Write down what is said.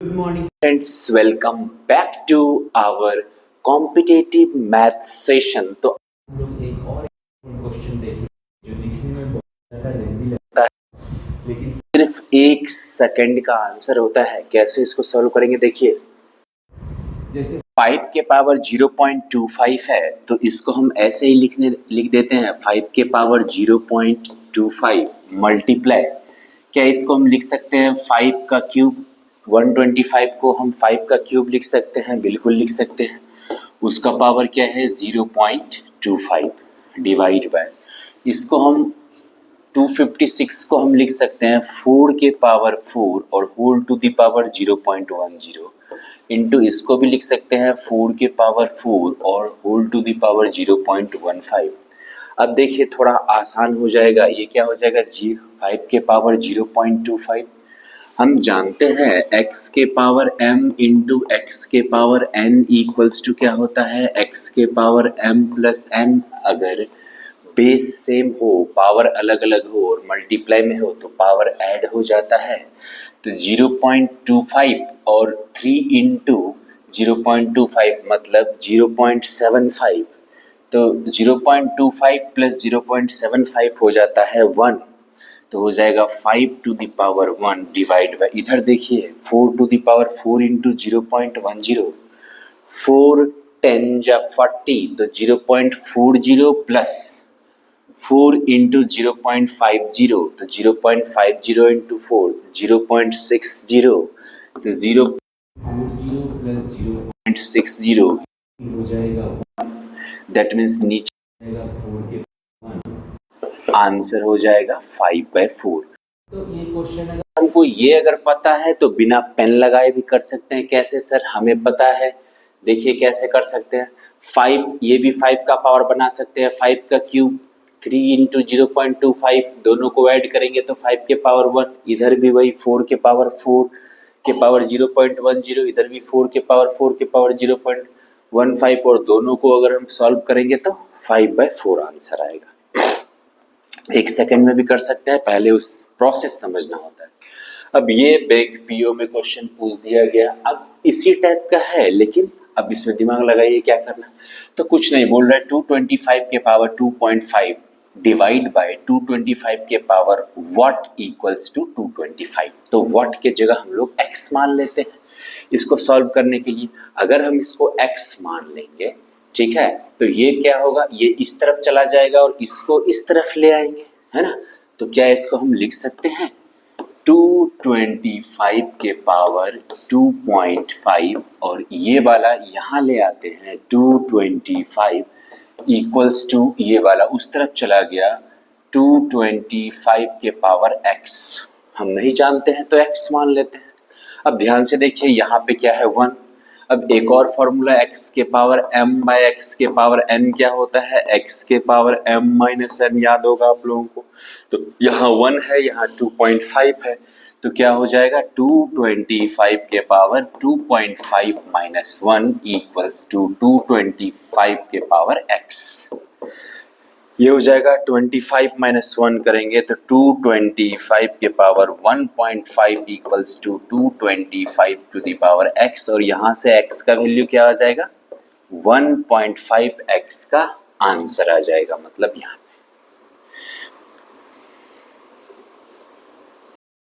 Good morning. Friends, welcome back to our competitive math session. तो हम लोग एक और क्वेश्चन देखेंगे जो दिखने में बहुत ज़्यादा लेंदी लगता है लेकिन सिर्फ 1 सेकंड का आंसर होता है। कैसे इसको सॉल्व करेंगे देखिए। जैसे 5 के पावर 0.25 है तो इसको हम ऐसे ही लिख देते हैं 5 के पावर 0.25 मल्टीप्लाई। क्या इसको हम लिख सकते हैं 5 का क्यूब? 125 को हम 5 का क्यूब लिख सकते हैं, बिल्कुल लिख सकते हैं। उसका पावर क्या है 0.25 डिवाइड बाय, इसको हम 256 को हम लिख सकते हैं 4 के पावर 4 और whole to the power 0.10 into इसको भी लिख सकते हैं 4 के पावर 4 और होल टू द पावर 0.15। अब देखिए थोड़ा आसान हो जाएगा, ये क्या हो जाएगा 5 के पावर 0.25। हम जानते हैं x के पावर m इंटू एक्स के पावर n इक्वल्स टू क्या होता है x के पावर m प्लस n। अगर बेस सेम हो, पावर अलग अलग हो और मल्टीप्लाई में हो तो पावर ऐड हो जाता है। तो 0.25 और 3 इंटू 0.25 मतलब 0.75। तो 0.25 प्लस 0.75 हो जाता है 1, तो हो जाएगा 5 to the power 1 divide by, इधर देखिए 4 टू द पावर 4 इंटू 0.10, 4 10 जा 40 तो 0.40 प्लस 4 इंटू 0.50 तो 0.50 इंटू 4 0.60 तो 40 प्लस 0.60 हो जाएगा दैट मीन्स नीचे जाएगा 4 के 1। आंसर हो जाएगा 5/4। तो ये क्वेश्चन अगर हमको ये अगर पता है तो बिना पेन लगाए भी कर सकते हैं। कैसे सर? हमें पता है, देखिए कैसे कर सकते हैं। 5, ये भी 5 का पावर बना सकते हैं, 5 का क्यूब 3 इंटू 0.25 दोनों को ऐड करेंगे तो 5 के पावर 1, इधर भी वही 4 के पावर 4 के पावर 0.10, इधर भी 4 के पावर 4 के पावर 0.15 और दोनों को अगर हम सॉल्व करेंगे तो 5/4 आंसर आएगा। 1 सेकंड में भी कर सकते हैं, पहले उस प्रोसेस समझना होता है। अब ये बैंक पीओ में क्वेश्चन पूछ दिया गया, अब इसी टाइप का है लेकिन अब इसमें दिमाग लगाइए क्या करना। तो कुछ नहीं बोल रहा है 225 के पावर 2.5 डिवाइड बाय 225 के पावर व्हाट इक्वल्स टू 225। तो व्हाट के जगह हम लोग x मान लेते हैं इसको सॉल्व करने के लिए। अगर हम इसको x मान लेंगे, ठीक है, तो ये क्या होगा, ये इस तरफ चला जाएगा और इसको इस तरफ ले आएंगे, है ना। तो क्या इसको हम लिख सकते हैं 225 के पावर 2.5 और ये वाला यहाँ ले आते हैं 225 इक्वल्स टू ये वाला उस तरफ चला गया 225 के पावर x। हम नहीं जानते हैं तो x मान लेते हैं। अब ध्यान से देखिए यहाँ पे क्या है 1। अब एक और फॉर्मूला x के पावर m बाय एक्स के पावर n क्या होता है x के पावर m माइनस n, याद होगा आप लोगों को। तो यहाँ 1 है, यहाँ 2.5 है, तो क्या हो जाएगा 225 के पावर 2.5 माइनस 1 इक्वल्स टू 225 के पावर x। ये हो जाएगा 25 माइनस 1 करेंगे तो 225 के power 1.5 equals to 225 to the power x और यहाँ से x का वैल्यू क्या आ जाएगा 1.5x का आंसर आ जाएगा, मतलब यहाँ